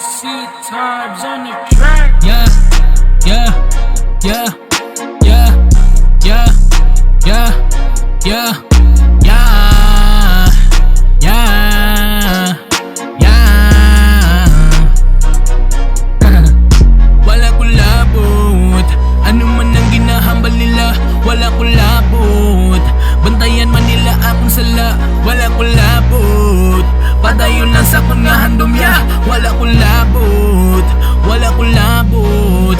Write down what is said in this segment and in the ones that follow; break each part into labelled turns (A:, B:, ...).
A: C-Tabs on the track.
B: Yeah, yeah, yeah, yeah, yeah, yeah, yeah, yeah, yeah, yeah. Wala ko labot, ano man ang ginahambal nila, wala ko labot. Bantayan man nila akong sala, wala ko labot. Padayon lang sa kung nga handomya, wala ko labot, wala ko labot,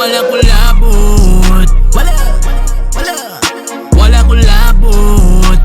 B: wala ko labot, wala ko labot, wala ko labot,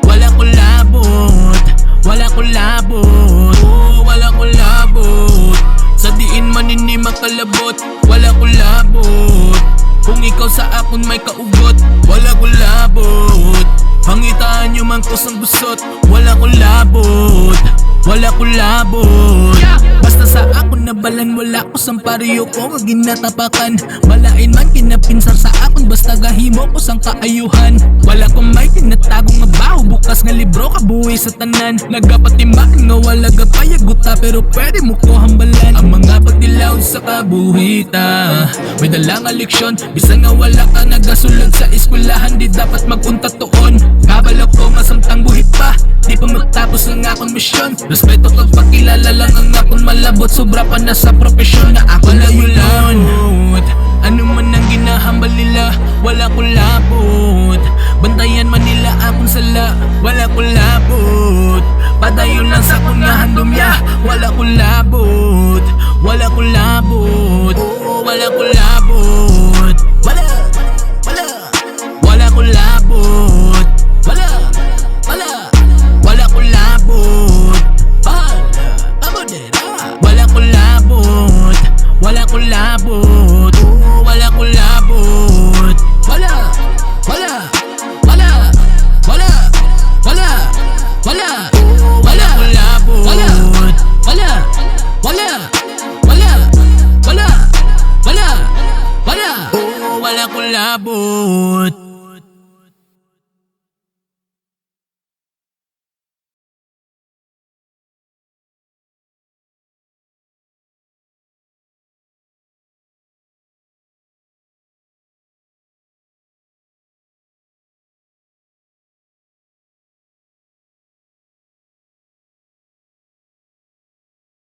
B: wala ko labot, wala ko labot, wala ko labot. Sa diin man hindi makalabot, wala ko labot. Kung ikaw sa akon may kaugot, wala ko labot. Pangitaan nyo man ko sang gusot, wala ko labot, wala ko labot. Basta sa akon nabalan, wala ko sang pariyo ko nga ginatapakan. Balain man kinapinsar sa akon, basta gahimo ko sang kaayuhan. Wala ko may tinatagong nga baho, bukas nga libro kabuhi sa tanan. Nagapatimbaan nga wala gapayaguta, pero pwede mo ko hambalan. Ang mga pagdilaw sa kabuhita, may dalang leksyon, bisa nga wala ka nagasulag sa eskwelahan, di dapat magunta toon. Kabalak ko nga samtang buhit pa, di pa matapos ang akong misyon. Respeto kag pakilala lang ang akong malabot, sobra pa na sa profesyon na ako layo lang. Ano man ang ginahambal nila, wala ko labot. Bantayan man nila akong sala, wala ko labot. Padayon lang sa kung nga handomya, wala ko labot, wala ko labot, wala ko labot, wala ko labot, wala ko labot, wala ko labot, wala ko labot,